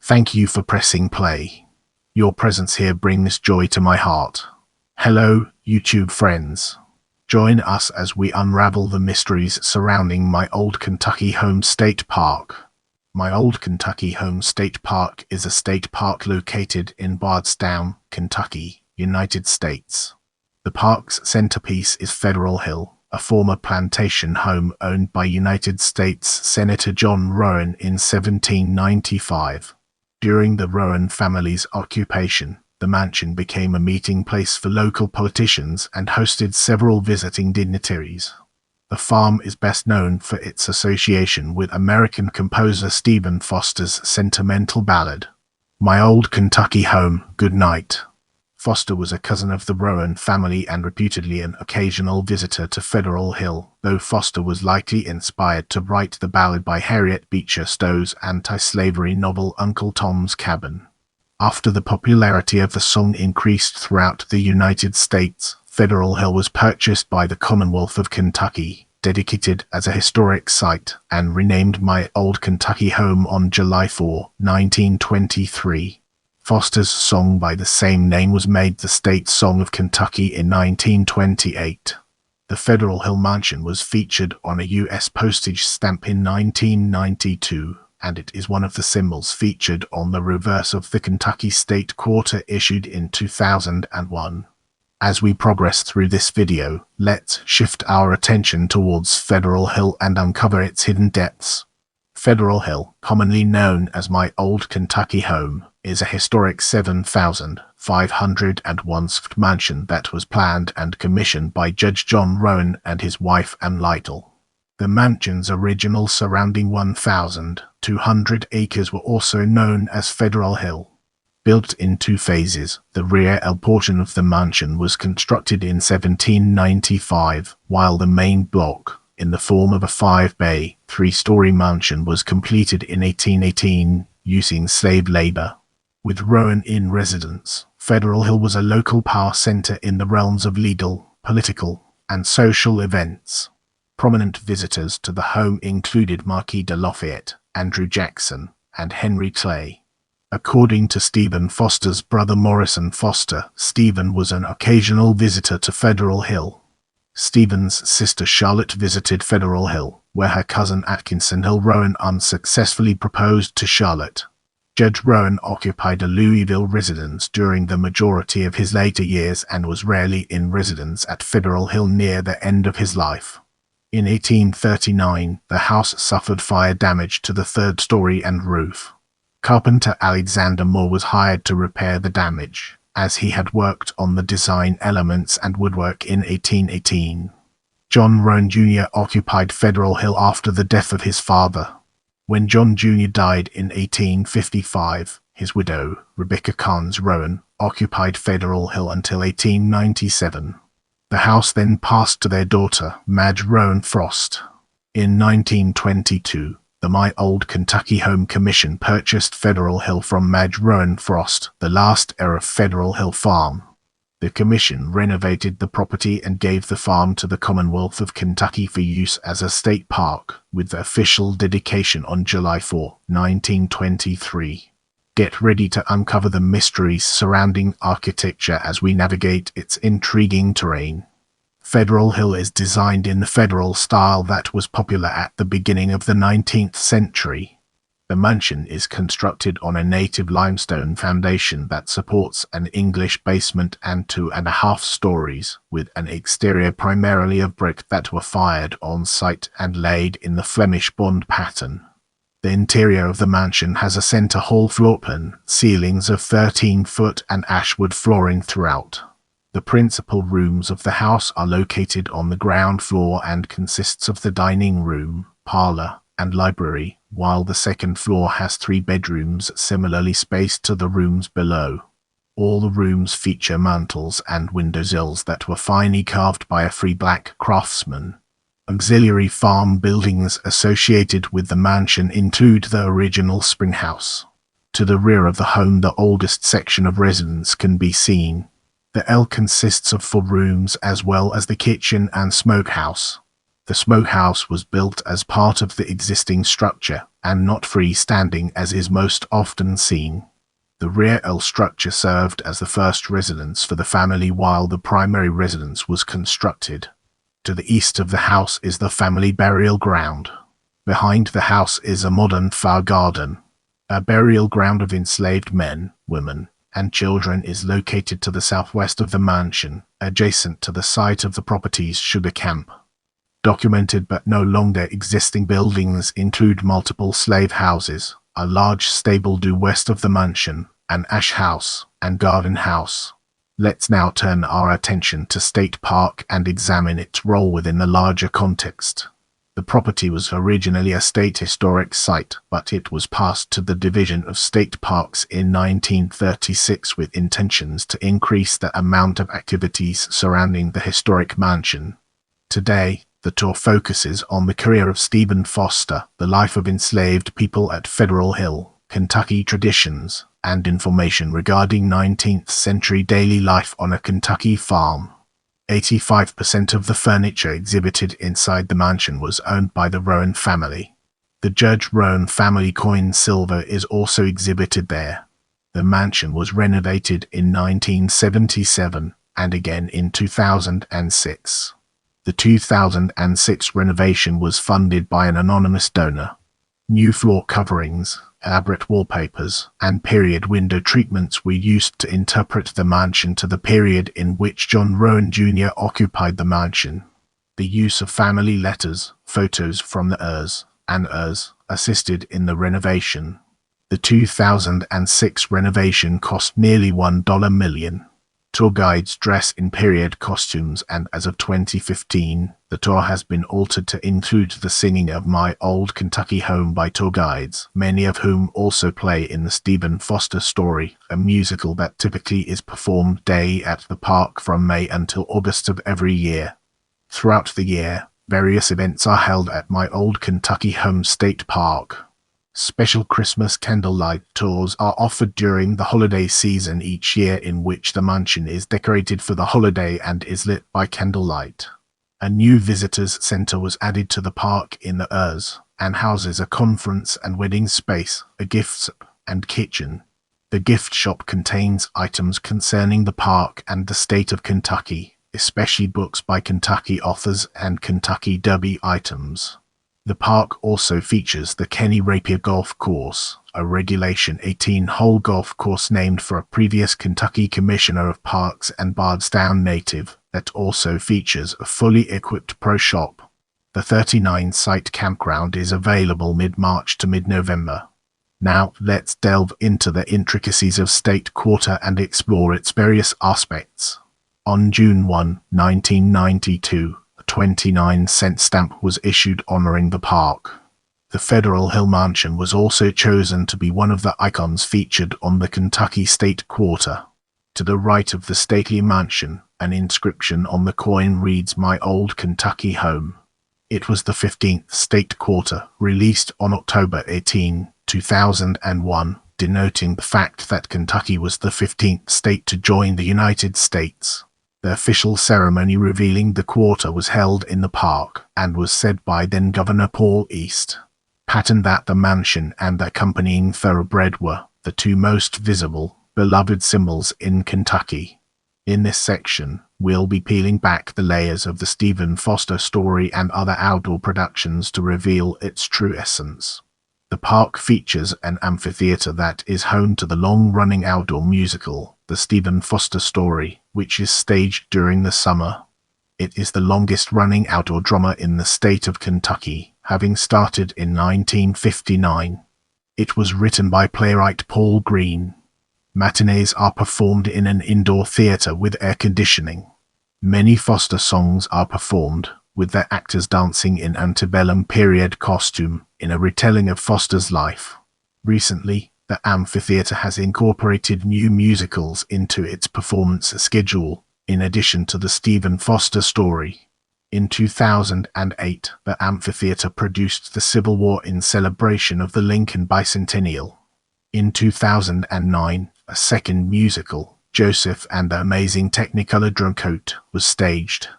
Thank you for pressing play. Your presence here brings joy to my heart. Hello, YouTube friends. Join us as we unravel the mysteries surrounding my old Kentucky home state park. My old Kentucky home state park is a state park located in Bardstown, Kentucky, United States. The park's centerpiece is Federal Hill, a former plantation home owned by United States Senator John Rowan in 1795. During the Rowan family's occupation, the mansion became a meeting place for local politicians and hosted several visiting dignitaries. The farm is best known for its association with American composer Stephen Foster's sentimental ballad, "My Old Kentucky Home, Good Night." Foster was a cousin of the Rowan family and reputedly an occasional visitor to Federal Hill, though Foster was likely inspired to write the ballad by Harriet Beecher Stowe's anti-slavery novel Uncle Tom's Cabin. After the popularity of the song increased throughout the United States, Federal Hill was purchased by the Commonwealth of Kentucky, dedicated as a historic site, and renamed My Old Kentucky Home on July 4, 1923. Foster's song by the same name was made the state song of Kentucky in 1928. The Federal Hill Mansion was featured on a U.S. postage stamp in 1992, and it is one of the symbols featured on the reverse of the Kentucky State Quarter issued in 2001. As we progress through this video, let's shift our attention towards Federal Hill and uncover its hidden depths. Federal Hill, commonly known as My Old Kentucky Home, is a historic 7,501-square mansion that was planned and commissioned by Judge John Rowan and his wife Ann Lytle. The mansion's original surrounding 1,200 acres were also known as Federal Hill. Built in two phases, the rear L portion of the mansion was constructed in 1795, while the main block, in the form of a 5-bay, 3-story mansion, was completed in 1818 using slave labor. With Rowan in residence, Federal Hill was a local power center in the realms of legal, political, and social events. Prominent visitors to the home included Marquis de Lafayette, Andrew Jackson, and Henry Clay. According to Stephen Foster's brother Morrison Foster, Stephen was an occasional visitor to Federal Hill. Stephen's sister Charlotte visited Federal Hill, where her cousin Atkinson Hill Rowan unsuccessfully proposed to Charlotte. Judge Rowan occupied a Louisville residence during the majority of his later years and was rarely in residence at Federal Hill near the end of his life. In 1839, the house suffered fire damage to the third story and roof. Carpenter Alexander Moore was hired to repair the damage, as he had worked on the design elements and woodwork in 1818. John Rowan Jr. occupied Federal Hill after the death of his father. When John Jr. died in 1855, his widow, Rebecca Carnes Rowan, occupied Federal Hill until 1897. The house then passed to their daughter, Madge Rowan Frost. In 1922, the My Old Kentucky Home Commission purchased Federal Hill from Madge Rowan Frost, the last heir of Federal Hill Farm. The commission renovated the property and gave the farm to the Commonwealth of Kentucky for use as a state park, with the official dedication on July 4, 1923. Get ready to uncover the mysteries surrounding architecture as we navigate its intriguing terrain. Federal Hill is designed in the Federal style that was popular at the beginning of the 19th century. The mansion is constructed on a native limestone foundation that supports an English basement and 2.5 stories, with an exterior primarily of brick that were fired on site and laid in the Flemish bond pattern. The interior of the mansion has a center hall floor plan, ceilings of 13-foot and ashwood flooring throughout. The principal rooms of the house are located on the ground floor and consists of the dining room, parlor, and library, while the second floor has 3 bedrooms similarly spaced to the rooms below. All the rooms feature mantels and window sills that were finely carved by a free black craftsman. Auxiliary farm buildings associated with the mansion include the original spring house. To the rear of the home, the oldest section of residence can be seen. The L consists of 4 rooms as well as the kitchen and smokehouse. The smokehouse was built as part of the existing structure and not freestanding as is most often seen. The rear L structure served as the first residence for the family while the primary residence was constructed. To the east of the house is the family burial ground. Behind the house is a modern flower garden. A burial ground of enslaved men, women, and children is located to the southwest of the mansion, adjacent to the site of the property's sugar camp. Documented but no longer existing buildings include multiple slave houses, a large stable due west of the mansion, an ash house, and garden house. Let's now turn our attention to State Park and examine its role within the larger context. The property was originally a state historic site, but it was passed to the Division of State Parks in 1936 with intentions to increase the amount of activities surrounding the historic mansion. Today, the tour focuses on the career of Stephen Foster, the life of enslaved people at Federal Hill, Kentucky traditions, and information regarding 19th century daily life on a Kentucky farm. 85% of the furniture exhibited inside the mansion was owned by the Rowan family. The Judge Rowan family coin silver is also exhibited there. The mansion was renovated in 1977 and again in 2006. The 2006 renovation was funded by an anonymous donor. New floor coverings, elaborate wallpapers, and period window treatments were used to interpret the mansion to the period in which John Rowan Jr. occupied the mansion. The use of family letters, photos from the heirs, and heirs assisted in the renovation. The 2006 renovation cost nearly $1 million. Tour guides dress in period costumes, and as of 2015, the tour has been altered to include the singing of My Old Kentucky Home by tour guides, many of whom also play in the Stephen Foster Story, a musical that typically is performed day at the park from May until August of every year. Throughout the year, various events are held at My Old Kentucky Home State Park. Special Christmas candlelight tours are offered during the holiday season each year, in which the mansion is decorated for the holiday and is lit by candlelight. A new visitors center was added to the park in the heirs and houses a conference and wedding space, a gift shop, and kitchen. The gift shop contains items concerning the park and the state of Kentucky, especially books by Kentucky authors and Kentucky Derby items. The park also features the Kenny Rapier Golf Course, a Regulation 18-hole golf course named for a previous Kentucky Commissioner of Parks and Bardstown native, that also features a fully equipped pro shop. The 39-site campground is available mid-March to mid-November. Now, let's delve into the intricacies of State Quarter and explore its various aspects. On June 1, 1992, a 29-cent stamp was issued honoring the park. The Federal Hill Mansion was also chosen to be one of the icons featured on the Kentucky State Quarter. To the right of the stately mansion, an inscription on the coin reads My Old Kentucky Home. It was the 15th State Quarter, released on October 18, 2001, denoting the fact that Kentucky was the 15th state to join the United States. The official ceremony revealing the quarter was held in the park and was said by then-Governor Paul East. Patterned that the mansion and the accompanying thoroughbred were the two most visible, beloved symbols in Kentucky. In this section, we'll be peeling back the layers of the Stephen Foster story and other outdoor productions to reveal its true essence. The park features an amphitheater that is home to the long-running outdoor musical, The Stephen Foster Story, which is staged during the summer. It is the longest-running outdoor drama in the state of Kentucky, having started in 1959. It was written by playwright Paul Green. Matinees are performed in an indoor theater with air conditioning. Many Foster songs are performed, with their actors dancing in antebellum period costume in a retelling of Foster's life. Recently, the amphitheater has incorporated new musicals into its performance schedule, in addition to the Stephen Foster Story. In 2008, the amphitheater produced the Civil War in celebration of the Lincoln Bicentennial. In 2009, a second musical, Joseph and the Amazing Technicolor Dreamcoat, was staged.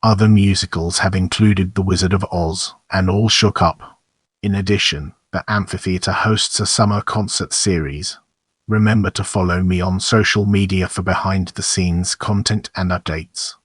Other musicals have included The Wizard of Oz and All Shook Up. In addition, the Amphitheater hosts a summer concert series. Remember to follow me on social media for behind-the-scenes content and updates.